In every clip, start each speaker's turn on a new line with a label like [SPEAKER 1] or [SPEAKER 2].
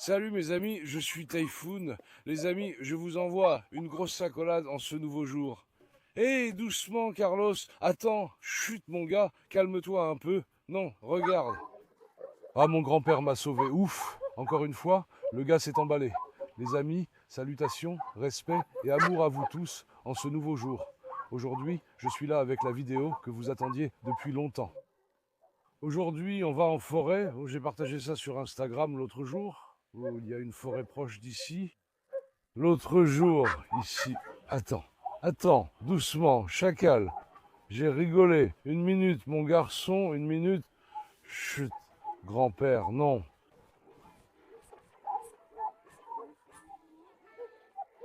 [SPEAKER 1] Salut mes amis, je suis Typhoon. Les amis, je vous envoie une grosse accolade en ce nouveau jour. Hé, doucement Carlos, attends, chut mon gars, calme-toi un peu. Non, regarde. Ah, mon grand-père m'a sauvé, ouf. Encore une fois, le gars s'est emballé. Les amis, salutations, respect et amour à vous tous en ce nouveau jour. Aujourd'hui, je suis là avec la vidéo que vous attendiez depuis longtemps. Aujourd'hui, on va en forêt. J'ai partagé ça sur Instagram l'autre jour, où il y a une forêt proche d'ici. L'autre jour, ici. Attends, doucement, chacal. J'ai rigolé. Une minute, mon garçon, une minute. Chut, grand-père, non.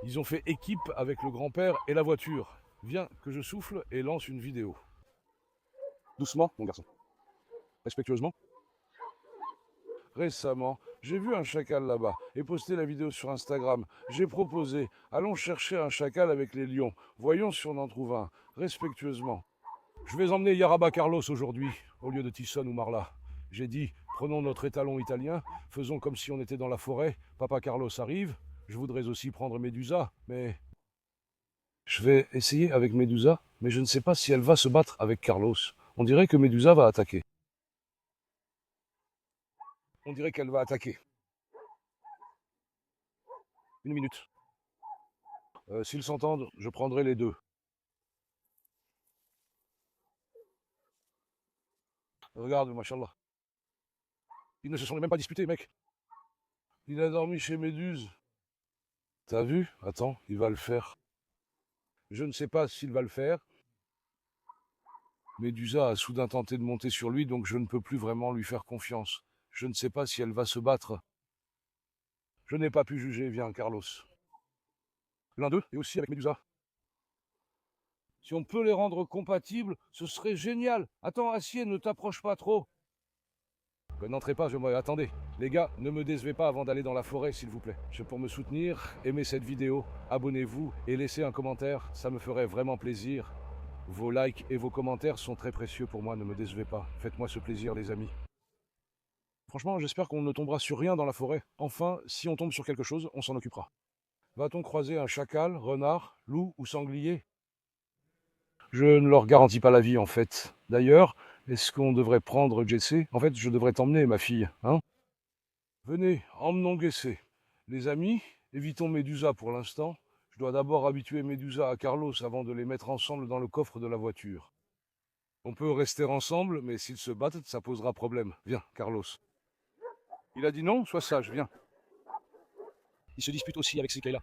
[SPEAKER 1] Ils ont fait équipe avec le grand-père et la voiture. Viens que je souffle et lance une vidéo. Doucement, mon garçon. Respectueusement. Récemment, j'ai vu un chacal là-bas et posté la vidéo sur Instagram. J'ai proposé, allons chercher un chacal avec les lions. Voyons si on en trouve un, respectueusement. Je vais emmener Yaraba Carlos aujourd'hui, au lieu de Tisson ou Marla. J'ai dit, prenons notre étalon italien, faisons comme si on était dans la forêt. Papa Carlos arrive. Je voudrais aussi prendre Medusa, mais... Je vais essayer avec Medusa, mais je ne sais pas si elle va se battre avec Carlos. On dirait que Medusa va attaquer. On dirait qu'elle va attaquer. Une minute. S'ils s'entendent, je prendrai les deux. Regarde, machallah. Ils ne se sont même pas disputés, mec. Il a dormi chez Méduse. T'as vu? Attends, il va le faire. Je ne sais pas s'il va le faire. Médusa a soudain tenté de monter sur lui, donc je ne peux plus vraiment lui faire confiance. Je ne sais pas si elle va se battre. Je n'ai pas pu juger, viens, Carlos. L'un d'eux, et aussi avec Médusa. Si on peut les rendre compatibles, ce serait génial. Attends, Acier, ne t'approche pas trop. N'entrez pas, attendez. Les gars, ne me décevez pas avant d'aller dans la forêt, s'il vous plaît. Pour me soutenir, aimez cette vidéo, abonnez-vous et laissez un commentaire, ça me ferait vraiment plaisir. Vos likes et vos commentaires sont très précieux pour moi, ne me décevez pas. Faites-moi ce plaisir, les amis. Franchement, j'espère qu'on ne tombera sur rien dans la forêt. Enfin, si on tombe sur quelque chose, on s'en occupera. Va-t-on croiser un chacal, renard, loup ou sanglier? Je ne leur garantis pas la vie, en fait. D'ailleurs, est-ce qu'on devrait prendre Jessé? En fait, je devrais t'emmener, ma fille, hein? Venez, emmenons Jessé. Les amis, évitons Médusa pour l'instant. Je dois d'abord habituer Médusa à Carlos avant de les mettre ensemble dans le coffre de la voiture. On peut rester ensemble, mais s'ils se battent, ça posera problème. Viens, Carlos. Il a dit non, sois sage, viens. Il se dispute aussi avec ces là.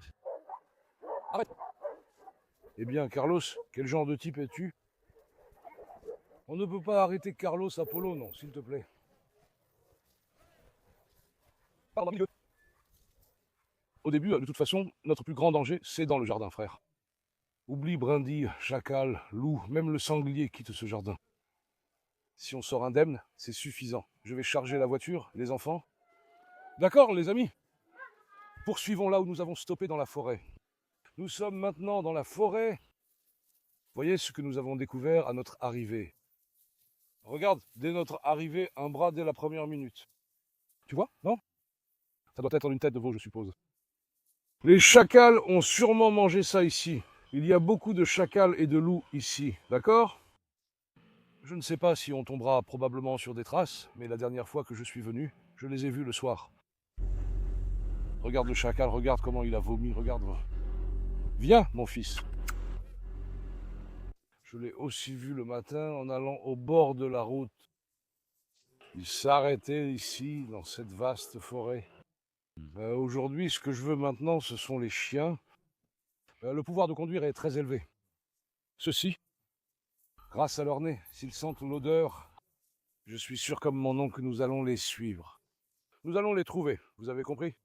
[SPEAKER 1] Arrête. Eh bien, Carlos, quel genre de type es-tu? On ne peut pas arrêter Carlos Apollo, non, s'il te plaît. Pardon, milieu. Au début, de toute façon, notre plus grand danger, c'est dans le jardin, frère. Oublie brindille, chacal, loup, même le sanglier quitte ce jardin. Si on sort indemne, c'est suffisant. Je vais charger la voiture, les enfants. D'accord, les amis? Poursuivons là où nous avons stoppé dans la forêt. Nous sommes maintenant dans la forêt. Voyez ce que nous avons découvert à notre arrivée. Regarde, dès notre arrivée, un bras dès la première minute. Tu vois, non? Ça doit être une tête de veau, je suppose. Les chacals ont sûrement mangé ça ici. Il y a beaucoup de chacals et de loups ici, d'accord? Je ne sais pas si on tombera probablement sur des traces, mais la dernière fois que je suis venu, je les ai vus le soir. Regarde le chacal, regarde comment il a vomi, regarde. Viens, mon fils. Je l'ai aussi vu le matin en allant au bord de la route. Il s'arrêtait ici, dans cette vaste forêt. Aujourd'hui, ce que je veux maintenant, ce sont les chiens. Le pouvoir de conduire est très élevé. Ceux-ci, grâce à leur nez, s'ils sentent l'odeur, je suis sûr comme mon nom que nous allons les suivre. Nous allons les trouver, vous avez compris?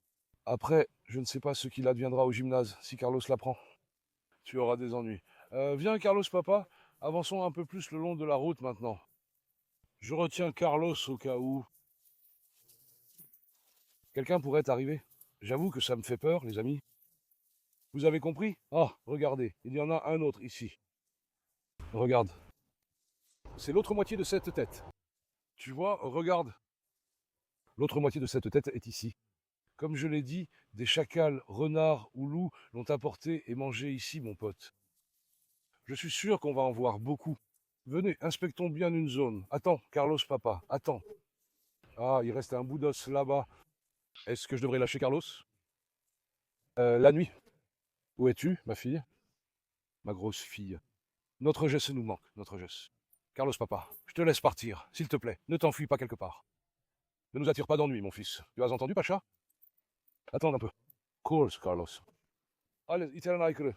[SPEAKER 1] Après, je ne sais pas ce qu'il adviendra au gymnase, si Carlos l'apprend. Tu auras des ennuis. Viens, Carlos, papa, avançons un peu plus le long de la route maintenant. Je retiens Carlos au cas où. Quelqu'un pourrait arriver. J'avoue que ça me fait peur, les amis. Vous avez compris? Ah, regardez, il y en a un autre ici. Regarde. C'est l'autre moitié de cette tête. Tu vois, regarde. L'autre moitié de cette tête est ici. Comme je l'ai dit, des chacals, renards ou loups l'ont apporté et mangé ici, mon pote. Je suis sûr qu'on va en voir beaucoup. Venez, inspectons bien une zone. Attends, Carlos papa, attends. Ah, il reste un bout d'os là-bas. Est-ce que je devrais lâcher Carlos? La nuit. Où es-tu, ma fille? Ma grosse fille. Notre geste nous manque, notre geste. Carlos papa, je te laisse partir, s'il te plaît. Ne t'enfuis pas quelque part. Ne nous attire pas d'ennui, mon fils. Tu as entendu, Pacha? Attends un peu. Course, Carlos. Allez, italian aykırı.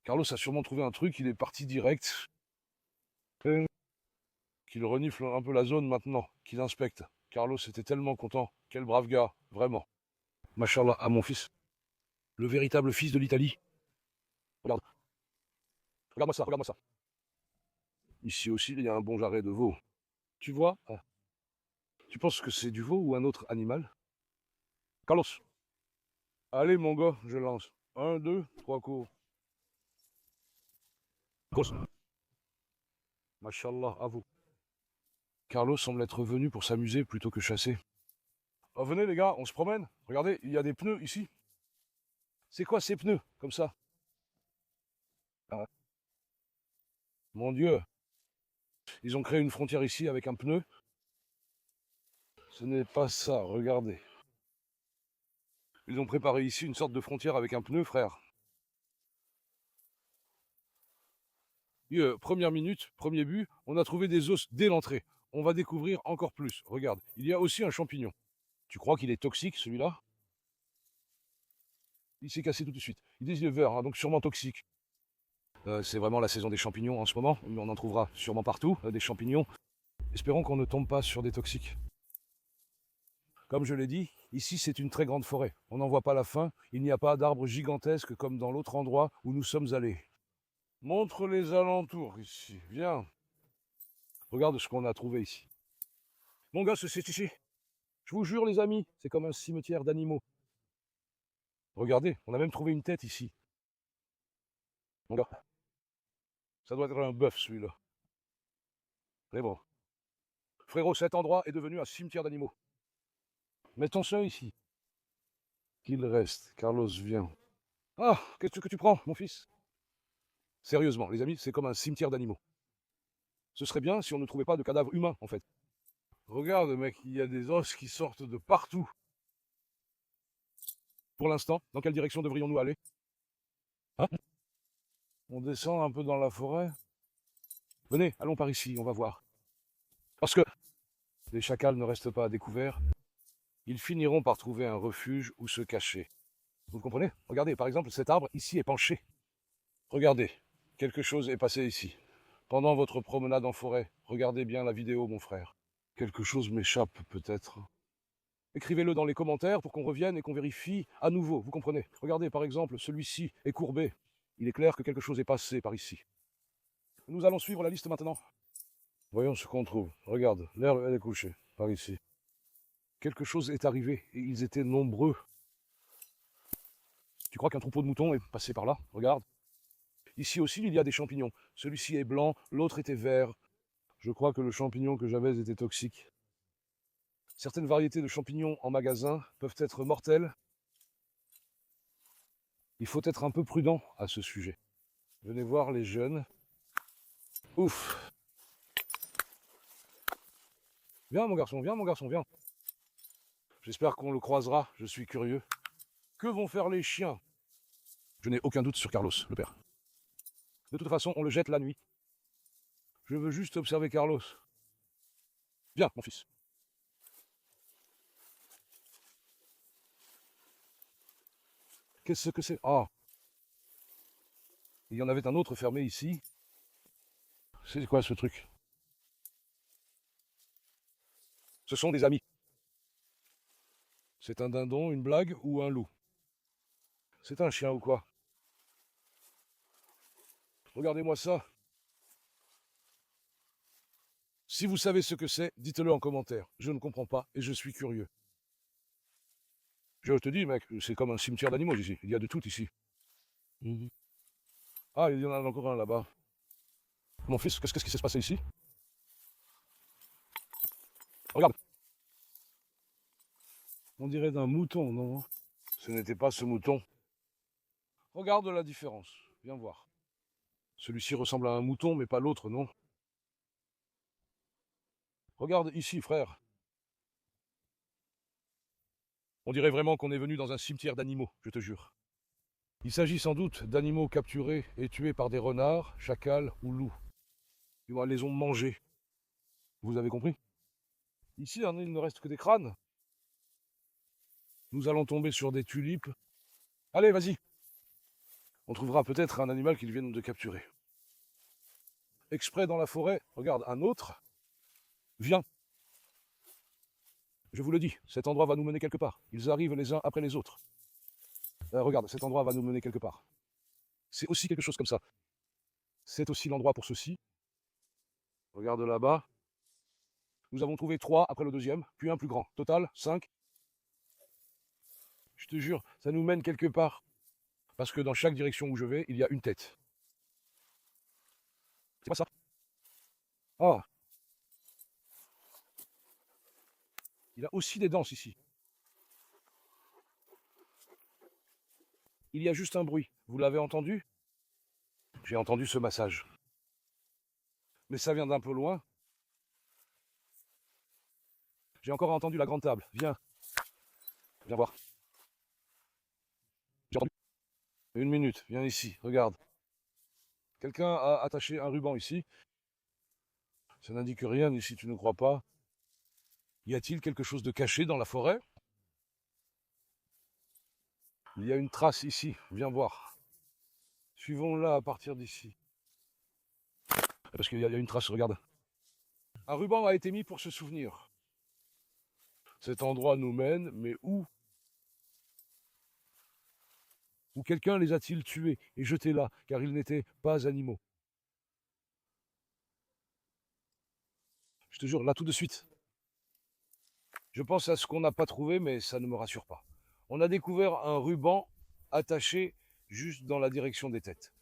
[SPEAKER 1] Carlos a sûrement trouvé un truc, il est parti direct. Qu'il renifle un peu la zone maintenant, qu'il inspecte. Carlos était tellement content. Quel brave gars, vraiment. Machallah à mon fils. Le véritable fils de l'Italie. Regarde. Regarde-moi ça, regarde-moi ça. Ici aussi, il y a un bon jarret de veau. Tu vois? Tu penses que c'est du veau ou un autre animal? Carlos. Allez, mon gars, je lance. 1, 2, 3 coups. Grosse. Machallah, à vous. Carlos semble être venu pour s'amuser plutôt que chasser. Oh, venez les gars, on se promène. Regardez, il y a des pneus ici. C'est quoi ces pneus, comme ça? Ah. Mon Dieu. Ils ont créé une frontière ici avec un pneu. Ce n'est pas ça, regardez. Ils ont préparé ici une sorte de frontière avec un pneu, frère. Première minute, premier but, on a trouvé des os dès l'entrée. On va découvrir encore plus. Regarde, il y a aussi un champignon. Tu crois qu'il est toxique, celui-là? Il s'est cassé tout de suite. Il est vert, hein, donc sûrement toxique. C'est vraiment la saison des champignons en ce moment. On en trouvera sûrement partout, des champignons. Espérons qu'on ne tombe pas sur des toxiques. Comme je l'ai dit, ici c'est une très grande forêt. On n'en voit pas la fin. Il n'y a pas d'arbres gigantesques comme dans l'autre endroit où nous sommes allés. Montre les alentours ici. Viens. Regarde ce qu'on a trouvé ici. Mon gars, c'est ici. Je vous jure, les amis, c'est comme un cimetière d'animaux. Regardez, on a même trouvé une tête ici. Mon gars, ça doit être un bœuf celui-là. C'est bon. Frérot, cet endroit est devenu un cimetière d'animaux. Mettons ça ici. Qu'il reste. Carlos, viens. Ah, qu'est-ce que tu prends, mon fils? Sérieusement, les amis, c'est comme un cimetière d'animaux. Ce serait bien si on ne trouvait pas de cadavres humains, en fait. Regarde, mec, il y a des os qui sortent de partout. Pour l'instant, dans quelle direction devrions-nous aller? Hein? On descend un peu dans la forêt. Venez, allons par ici, on va voir. Parce que les chacals ne restent pas à découvert. Ils finiront par trouver un refuge où se cacher. Vous comprenez? Regardez, par exemple, cet arbre ici est penché. Regardez, quelque chose est passé ici. Pendant votre promenade en forêt, regardez bien la vidéo, mon frère. Quelque chose m'échappe, peut-être. Écrivez-le dans les commentaires pour qu'on revienne et qu'on vérifie à nouveau, vous comprenez? Regardez, par exemple, celui-ci est courbé. Il est clair que quelque chose est passé par ici. Nous allons suivre la liste maintenant. Voyons ce qu'on trouve. Regarde, l'herbe, elle est couchée, par ici. Quelque chose est arrivé, et ils étaient nombreux. Tu crois qu'un troupeau de moutons est passé par là? Regarde. Ici aussi, il y a des champignons. Celui-ci est blanc, l'autre était vert. Je crois que le champignon que j'avais était toxique. Certaines variétés de champignons en magasin peuvent être mortelles. Il faut être un peu prudent à ce sujet. Venez voir les jeunes. Ouf! Viens mon garçon, viens mon garçon, viens. J'espère qu'on le croisera, je suis curieux. Que vont faire les chiens? Je n'ai aucun doute sur Carlos, le père. De toute façon, on le jette la nuit. Je veux juste observer Carlos. Viens, mon fils. Qu'est-ce que c'est? Ah! Il y en avait un autre fermé ici. C'est quoi ce truc? Ce sont des amis. C'est un dindon, une blague ou un loup? C'est un chien ou quoi? Regardez-moi ça. Si vous savez ce que c'est, dites-le en commentaire. Je ne comprends pas et je suis curieux. Je te dis, mec, c'est comme un cimetière d'animaux ici. Il y a de tout ici. Ah, il y en a encore un là-bas. Mon fils, qu'est-ce qui s'est passé ici? Regarde. On dirait d'un mouton, non? Ce n'était pas ce mouton. Regarde la différence. Viens voir. Celui-ci ressemble à un mouton, mais pas l'autre, non? Regarde ici, frère. On dirait vraiment qu'on est venu dans un cimetière d'animaux, je te jure. Il s'agit sans doute d'animaux capturés et tués par des renards, chacals ou loups. Ils les ont mangés. Vous avez compris? Ici, il ne reste que des crânes. Nous allons tomber sur des tulipes. Allez, vas-y. On trouvera peut-être un animal qu'ils viennent de capturer. Exprès dans la forêt, regarde, un autre. Viens. Je vous le dis, cet endroit va nous mener quelque part. Ils arrivent les uns après les autres. Regarde, cet endroit va nous mener quelque part. C'est aussi quelque chose comme ça. C'est aussi l'endroit pour ceci. Regarde là-bas. Nous avons trouvé 3 après le deuxième, puis un plus grand. Total, 5. Je te jure, ça nous mène quelque part. Parce que dans chaque direction où je vais, il y a une tête. C'est pas ça? Ah, il a aussi des dents ici. Il y a juste un bruit. Vous l'avez entendu? J'ai entendu ce massage. Mais ça vient d'un peu loin. J'ai encore entendu la grande table. Viens. Viens voir. J'ai entendu. Une minute. Viens ici. Regarde. Quelqu'un a attaché un ruban ici. Ça n'indique rien si tu ne crois pas. Y a-t-il quelque chose de caché dans la forêt? Il y a une trace ici. Viens voir. Suivons-la à partir d'ici. Parce qu'il y a une trace, regarde. Un ruban a été mis pour se souvenir. Cet endroit nous mène, mais où? Ou quelqu'un les a-t-il tués et jetés là, car ils n'étaient pas animaux? Je te jure, là tout de suite. Je pense à ce qu'on n'a pas trouvé, mais ça ne me rassure pas. On a découvert un ruban attaché juste dans la direction des têtes.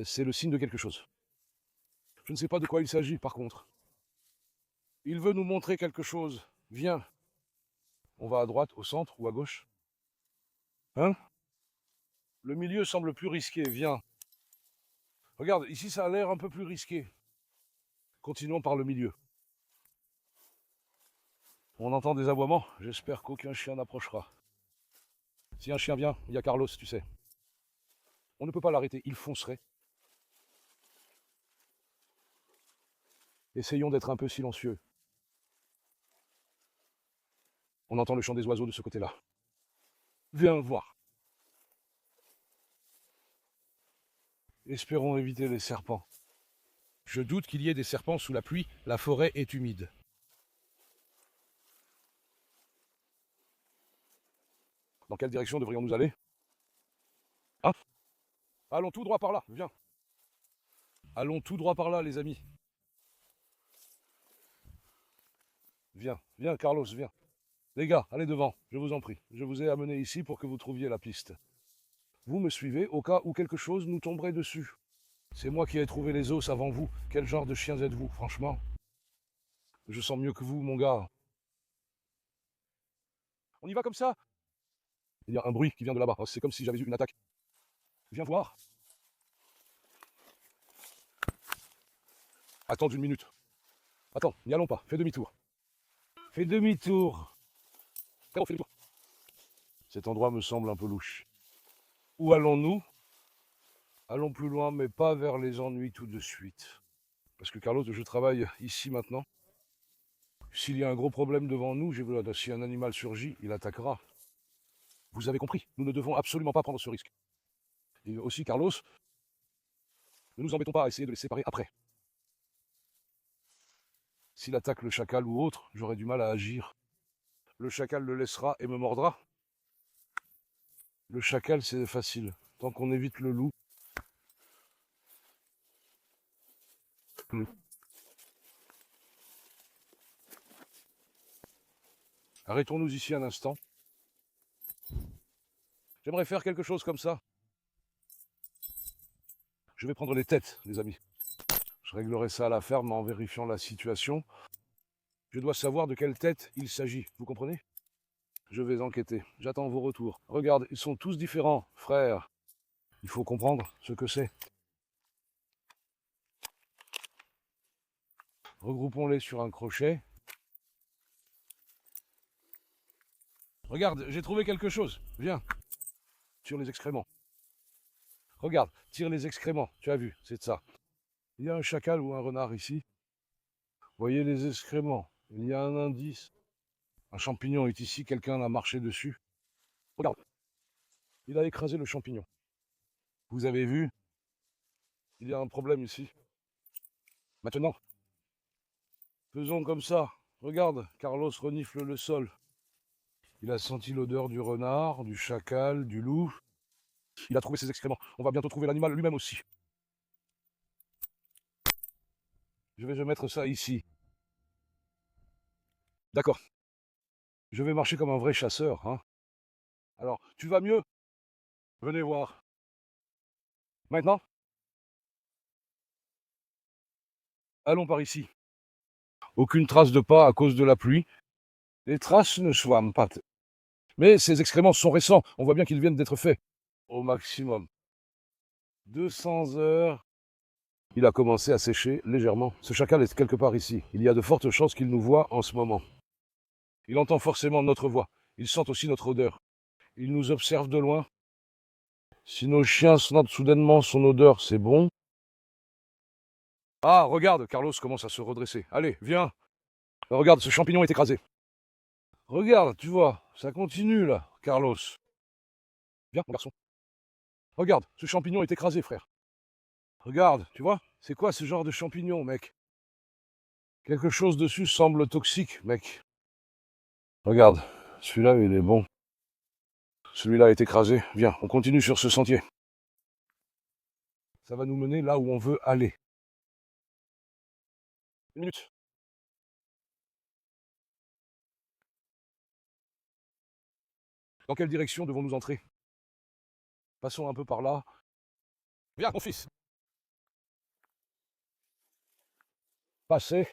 [SPEAKER 1] C'est le signe de quelque chose. Je ne sais pas de quoi il s'agit, par contre. Il veut nous montrer quelque chose. Viens. On va à droite, au centre ou à gauche? Hein? Le milieu semble plus risqué. Viens. Regarde, ici ça a l'air un peu plus risqué. Continuons par le milieu. On entend des aboiements. J'espère qu'aucun chien n'approchera. Si un chien vient, il y a Carlos, tu sais. On ne peut pas l'arrêter, il foncerait. Essayons d'être un peu silencieux. On entend le chant des oiseaux de ce côté-là. Viens voir. Espérons éviter les serpents. Je doute qu'il y ait des serpents sous la pluie, la forêt est humide. Dans quelle direction devrions-nous aller? Hein? Allons tout droit par là, viens. Allons tout droit par là, les amis. Viens, viens, Carlos, viens. Les gars, allez devant, je vous en prie. Je vous ai amené ici pour que vous trouviez la piste. Vous me suivez au cas où quelque chose nous tomberait dessus. C'est moi qui ai trouvé les os avant vous. Quel genre de chiens êtes-vous, franchement? Je sens mieux que vous, mon gars. On y va comme ça? Il y a un bruit qui vient de là-bas. C'est comme si j'avais eu une attaque. Viens voir. Attends une minute. Attends, n'y allons pas. Fais demi-tour. Fais demi-tour. Frérot, fais demi-tour. Cet endroit me semble un peu louche. Où allons-nous? Allons plus loin, mais pas vers les ennuis tout de suite. Parce que Carlos, je travaille ici maintenant. S'il y a un gros problème devant nous, si un animal surgit, il attaquera. Vous avez compris, nous ne devons absolument pas prendre ce risque. Et aussi, Carlos, ne nous embêtons pas à essayer de les séparer après. S'il attaque le chacal ou autre, j'aurai du mal à agir. Le chacal le laissera et me mordra. Le chacal, c'est facile. Tant qu'on évite le loup. Arrêtons-nous ici un instant. J'aimerais faire quelque chose comme ça. Je vais prendre les têtes, les amis. Je réglerai ça à la ferme en vérifiant la situation. Je dois savoir de quelle tête il s'agit, vous comprenez? je vais enquêter. J'attends vos retours. Regarde, ils sont tous différents, frère. Il faut comprendre ce que c'est. Regroupons-les sur un crochet. Regarde, j'ai trouvé quelque chose. Viens. Sur les excréments. Regarde, tire les excréments. Tu as vu, c'est de ça. Il y a un chacal ou un renard ici. Voyez les excréments. Il y a un indice. Un champignon est ici, quelqu'un a marché dessus. Regarde. Il a écrasé le champignon. Vous avez vu? Il y a un problème ici. Maintenant, faisons comme ça. Regarde, Carlos renifle le sol. Il a senti l'odeur du renard, du chacal, du loup. Il a trouvé ses excréments. On va bientôt trouver l'animal lui-même aussi. Je vais mettre ça ici. D'accord. Je vais marcher comme un vrai chasseur, hein. Alors, tu vas mieux? Venez voir. Maintenant, allons par ici. Aucune trace de pas à cause de la pluie. Les traces ne swament pas. Mais ces excréments sont récents. On voit bien qu'ils viennent d'être faits. Au maximum. 200 heures. Il a commencé à sécher légèrement. Ce chacal est quelque part ici. Il y a de fortes chances qu'il nous voie en ce moment. Il entend forcément notre voix. Il sent aussi notre odeur. Il nous observe de loin. Si nos chiens sentent soudainement son odeur, c'est bon. Ah, regarde, Carlos commence à se redresser. Allez, viens. Regarde, ce champignon est écrasé. Regarde, tu vois, ça continue là, Carlos. Viens, mon garçon. Regarde, ce champignon est écrasé, frère. Regarde, tu vois, c'est quoi ce genre de champignon, mec? Quelque chose dessus semble toxique, mec. Regarde, celui-là, il est bon. Celui-là est écrasé. Viens, on continue sur ce sentier. Ça va nous mener là où on veut aller. Une minute. Dans quelle direction devons-nous entrer? Passons un peu par là. Viens, mon fils. Passez.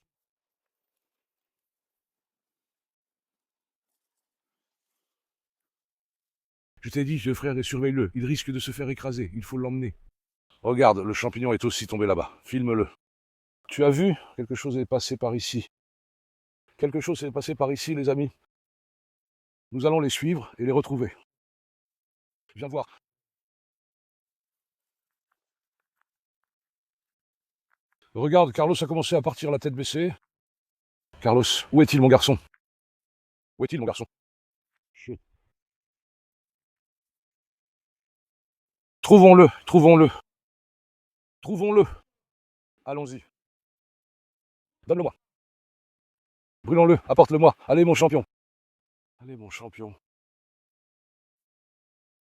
[SPEAKER 1] Je t'ai dit, ce frère, et surveille-le. Il risque de se faire écraser. Il faut l'emmener. Regarde, le champignon est aussi tombé là-bas. Filme-le. Tu as vu? Quelque chose est passé par ici. Quelque chose est passé par ici, les amis. Nous allons les suivre et les retrouver. Viens voir. Regarde, Carlos a commencé à partir la tête baissée. Carlos, où est-il, mon garçon? Où est-il, mon garçon? Chut. Trouvons-le, trouvons-le. Trouvons-le. Allons-y. Donne-le-moi. Brûlons-le, apporte-le-moi. Allez, mon champion. Allez, mon champion.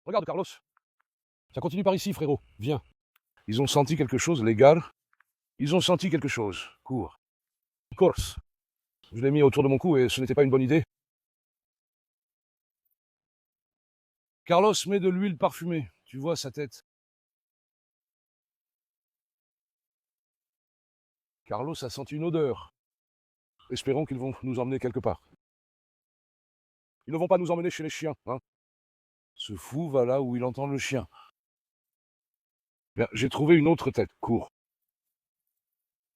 [SPEAKER 1] Regarde, Carlos. Ça continue par ici, frérot. Viens. Ils ont senti quelque chose, les gars. Ils ont senti quelque chose. Cours. Course. Je l'ai mis autour de mon cou et ce n'était pas une bonne idée. Carlos met de l'huile parfumée. Tu vois sa tête. Carlos a senti une odeur. Espérons qu'ils vont nous emmener quelque part. Ils ne vont pas nous emmener chez les chiens, hein. Ce fou va là où il entend le chien. Bien, j'ai trouvé une autre tête. Cours.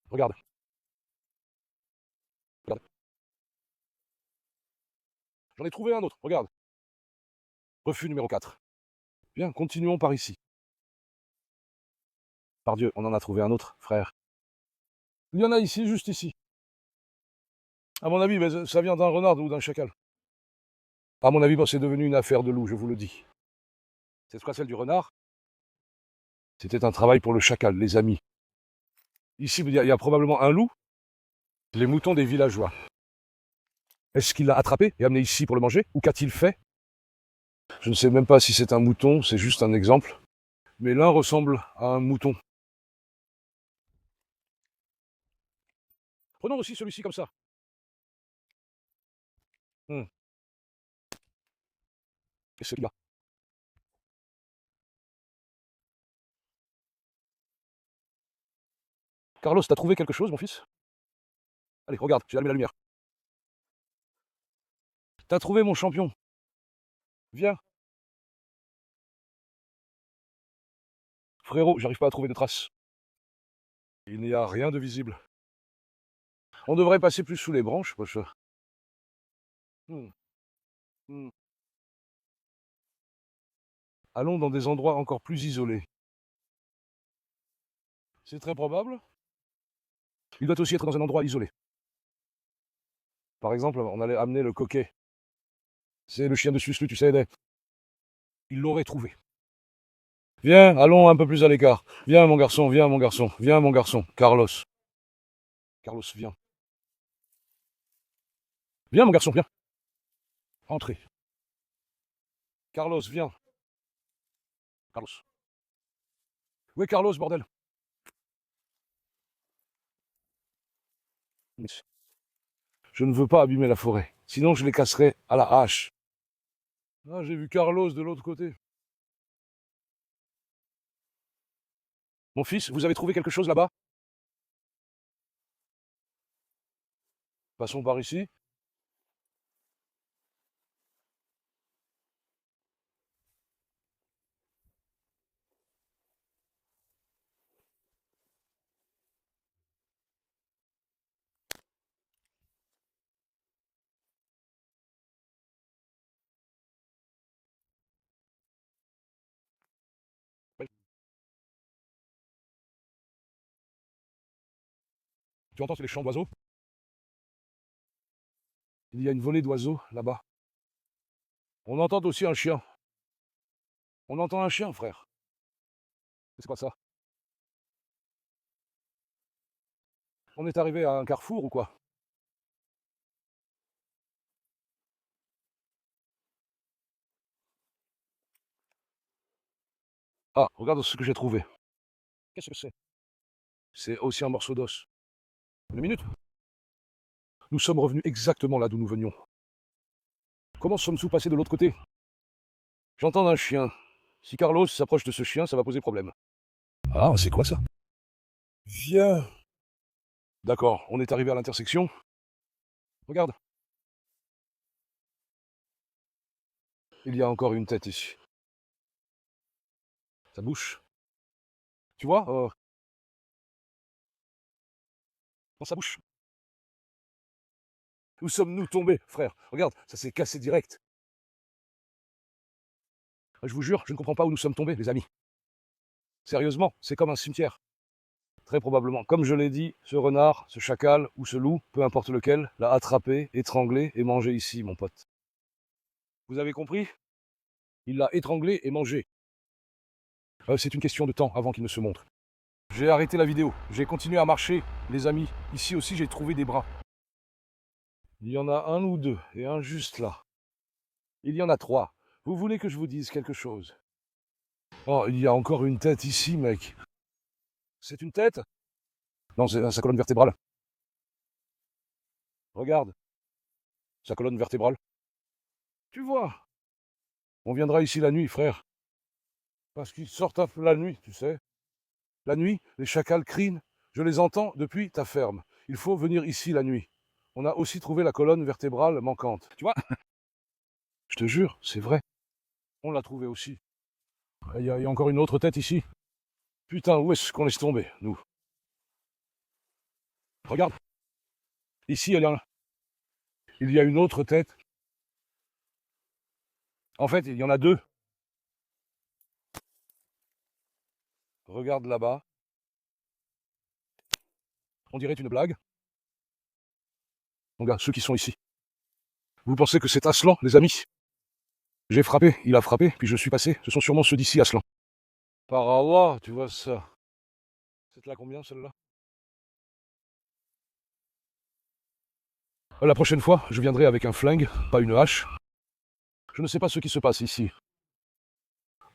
[SPEAKER 1] Regarde. Regarde. J'en ai trouvé un autre. Regarde. Refus numéro 4. Bien, continuons par ici. Par Dieu, on en a trouvé un autre, frère. Il y en a ici, juste ici. À mon avis, ça vient d'un renard ou d'un chacal. À mon avis, c'est devenu une affaire de loup, je vous le dis. C'est quoi celle du renard? C'était un travail pour le chacal, les amis. Ici, il y a probablement un loup. Les moutons des villageois. Est-ce qu'il l'a attrapé et amené ici pour le manger? Ou qu'a-t-il fait? Je ne sais même pas si c'est un mouton, c'est juste un exemple. Mais l'un ressemble à un mouton. Prenons aussi celui-ci comme ça. Et celui-là. Carlos, t'as trouvé quelque chose, mon fils? Allez, regarde, j'ai allumé la lumière. T'as trouvé mon champion. Viens. Frérot, j'arrive pas à trouver de traces. Il n'y a rien de visible. On devrait passer plus sous les branches, poche. Hmm, hmm. Allons dans des endroits encore plus isolés. C'est très probable. Il doit aussi être dans un endroit isolé. Par exemple, on allait amener le coquet. C'est le chien de Suslu, tu sais. Il l'aurait trouvé. Viens, allons un peu plus à l'écart. Viens, mon garçon, viens, mon garçon, viens, mon garçon. Carlos. Carlos, viens. Viens, mon garçon, viens. Entrez. Carlos, viens. Carlos. Où est Carlos, bordel? Je ne veux pas abîmer la forêt. Sinon, je les casserai à la hache. Ah, j'ai vu Carlos de l'autre côté. Mon fils, vous avez trouvé quelque chose là-bas? Passons par ici. Tu entends, c'est les chants d'oiseaux? Il y a une volée d'oiseaux là-bas. On entend aussi un chien. On entend un chien, frère. C'est quoi ça? On est arrivé à un carrefour ou quoi? Ah, regarde ce que j'ai trouvé. Qu'est-ce que c'est? C'est aussi un morceau d'os. Une minute. Nous sommes revenus exactement là d'où nous venions. Comment sommes-nous passés de l'autre côté? J'entends un chien. Si Carlos s'approche de ce chien, ça va poser problème. Ah, c'est quoi ça? Viens. D'accord, on est arrivé à l'intersection. Regarde. Il y a encore une tête ici. Sa bouche. Tu vois, dans sa bouche. Où sommes-nous tombés, frère? Regarde, ça s'est cassé direct. Je vous jure, je ne comprends pas où nous sommes tombés, les amis. Sérieusement, c'est comme un cimetière. Très probablement. Comme je l'ai dit, ce renard, ce chacal ou ce loup, peu importe lequel, l'a attrapé, étranglé et mangé ici, mon pote. Vous avez compris? Il l'a étranglé et mangé. C'est une question de temps avant qu'il ne se montre. J'ai arrêté la vidéo. J'ai continué à marcher, les amis. Ici aussi, j'ai trouvé des bras. Il y en a un ou deux, et un juste là. Il y en a trois. Vous voulez que je vous dise quelque chose? Oh, il y a encore une tête ici, mec. C'est une tête? Non, c'est sa colonne vertébrale. Regarde, sa colonne vertébrale. Tu vois? On viendra ici la nuit, frère. Parce qu'ils sortent un peu la nuit, tu sais. La nuit, les chacals crient. Je les entends depuis ta ferme. Il faut venir ici la nuit. On a aussi trouvé la colonne vertébrale manquante. Tu vois? Je te jure, c'est vrai. On l'a trouvé aussi. Il y a encore une autre tête ici. Putain, où est-ce qu'on laisse tomber, nous? Regarde. Ici, il y a une autre tête. En fait, il y en a deux. Regarde là-bas. On dirait une blague. Mon gars, ceux qui sont ici. Vous pensez que c'est Aslan, les amis? J'ai frappé, il a frappé, puis je suis passé. Ce sont sûrement ceux d'ici, Aslan. Par Allah, tu vois ça. C'est là combien, celle-là? La prochaine fois, je viendrai avec un flingue, pas une hache. Je ne sais pas ce qui se passe ici.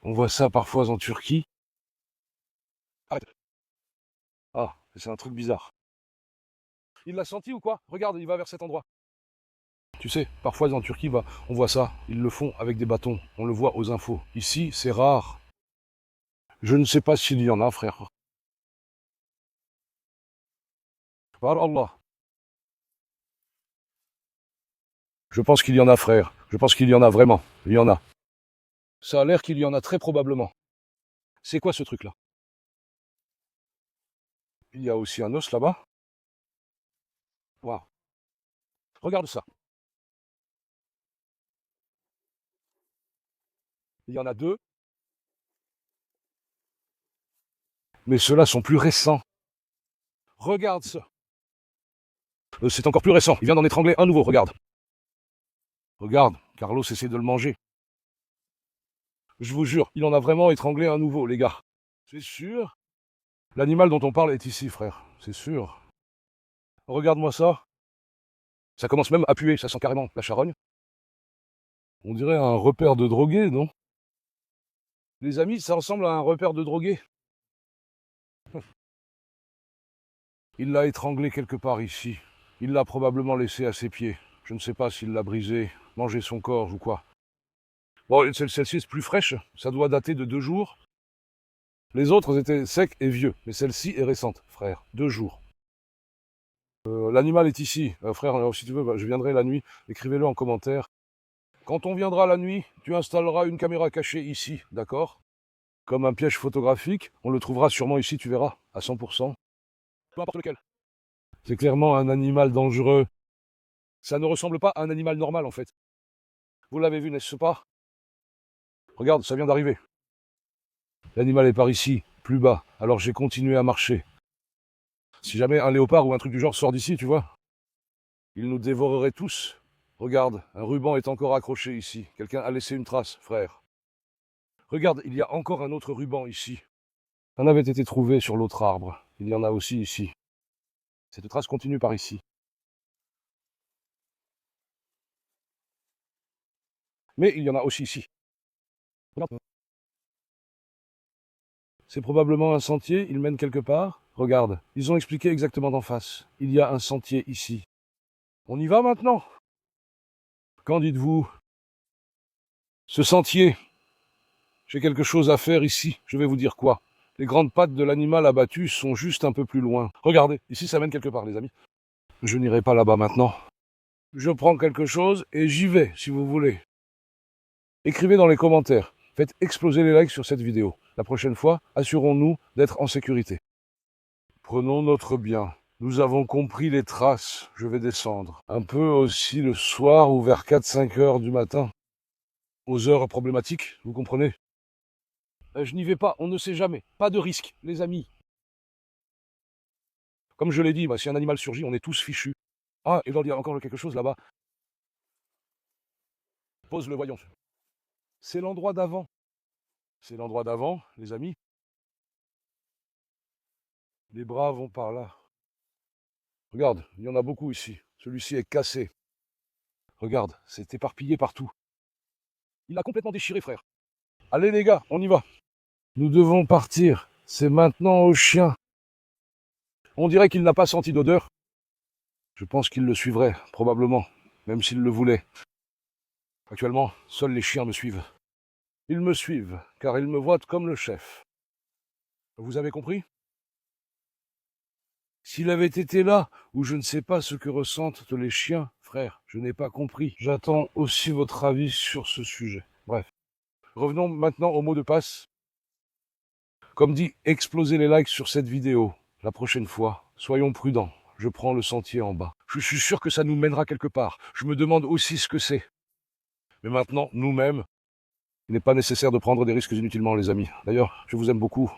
[SPEAKER 1] On voit ça parfois en Turquie. Arrête. Ah, c'est un truc bizarre. Il l'a senti ou quoi? Regarde, il va vers cet endroit. Tu sais, parfois en Turquie, on voit ça. Ils le font avec des bâtons. On le voit aux infos. Ici, c'est rare. Je ne sais pas s'il y en a, frère. Par Allah. Je pense qu'il y en a, frère. Je pense qu'il y en a vraiment. Il y en a. Ça a l'air qu'il y en a très probablement. C'est quoi ce truc-là? Il y a aussi un os là-bas. Waouh. Regarde ça. Il y en a deux. Mais ceux-là sont plus récents. Regarde ça. C'est encore plus récent. Il vient d'en étrangler un nouveau, regarde. Regarde, Carlos essaie de le manger. Je vous jure, il en a vraiment étranglé un nouveau, les gars. C'est sûr? L'animal dont on parle est ici, frère. C'est sûr. Regarde-moi ça. Ça commence même à puer, ça sent carrément la charogne. On dirait un repère de drogué, non? Les amis, ça ressemble à un repère de drogué. Il l'a étranglé quelque part ici. Il l'a probablement laissé à ses pieds. Je ne sais pas s'il l'a brisé, mangé son corps ou quoi. Bon, celle-ci est plus fraîche. Ça doit dater de 2 jours. Les autres étaient secs et vieux. Mais celle-ci est récente, frère. 2 jours. L'animal est ici. Frère, si tu veux, je viendrai la nuit. Écrivez-le en commentaire. Quand on viendra la nuit, tu installeras une caméra cachée ici, d'accord? Comme un piège photographique. On le trouvera sûrement ici, tu verras, à 100%. Peu importe lequel. C'est clairement un animal dangereux. Ça ne ressemble pas à un animal normal, en fait. Vous l'avez vu, n'est-ce pas? Regarde, ça vient d'arriver. L'animal est par ici, plus bas, alors j'ai continué à marcher. Si jamais un léopard ou un truc du genre sort d'ici, tu vois, il nous dévorerait tous. Regarde, un ruban est encore accroché ici. Quelqu'un a laissé une trace, frère. Regarde, il y a encore un autre ruban ici. Un avait été trouvé sur l'autre arbre. Il y en a aussi ici. Cette trace continue par ici. Mais il y en a aussi ici. Regarde. C'est probablement un sentier, il mène quelque part. Regarde, ils ont expliqué exactement d'en face. Il y a un sentier ici. On y va maintenant? Qu'en dites-vous? Ce sentier, j'ai quelque chose à faire ici. Je vais vous dire quoi. Les grandes pattes de l'animal abattu sont juste un peu plus loin. Regardez, ici ça mène quelque part, les amis. Je n'irai pas là-bas maintenant. Je prends quelque chose et j'y vais, si vous voulez. Écrivez dans les commentaires. Faites exploser les likes sur cette vidéo. La prochaine fois, assurons-nous d'être en sécurité. Prenons notre bien. Nous avons compris les traces. Je vais descendre. Un peu aussi le soir ou vers 4-5 heures du matin. Aux heures problématiques, vous comprenez? Je n'y vais pas, on ne sait jamais. Pas de risque, les amis. Comme je l'ai dit, si un animal surgit, on est tous fichus. Ah, et il y a encore quelque chose là-bas. Pose-le, voyons. C'est l'endroit d'avant. C'est l'endroit d'avant, les amis. Les bras vont par là. Regarde, il y en a beaucoup ici. Celui-ci est cassé. Regarde, c'est éparpillé partout. Il a complètement déchiré, frère. Allez les gars, on y va. Nous devons partir. C'est maintenant au chien. On dirait qu'il n'a pas senti d'odeur. Je pense qu'il le suivrait, probablement, même s'il le voulait. Actuellement, seuls les chiens me suivent. Ils me suivent, car ils me voient comme le chef. Vous avez compris? S'il avait été là, ou je ne sais pas ce que ressentent les chiens, frère, je n'ai pas compris. J'attends aussi votre avis sur ce sujet. Bref. Revenons maintenant au mot de passe. Comme dit, explosez les likes sur cette vidéo. La prochaine fois, soyons prudents. Je prends le sentier en bas. Je suis sûr que ça nous mènera quelque part. Je me demande aussi ce que c'est. Mais maintenant, nous-mêmes, il n'est pas nécessaire de prendre des risques inutilement, les amis. D'ailleurs, je vous aime beaucoup.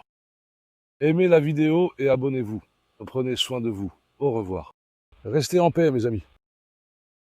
[SPEAKER 1] Aimez la vidéo et abonnez-vous. Prenez soin de vous. Au revoir. Restez en paix, mes amis.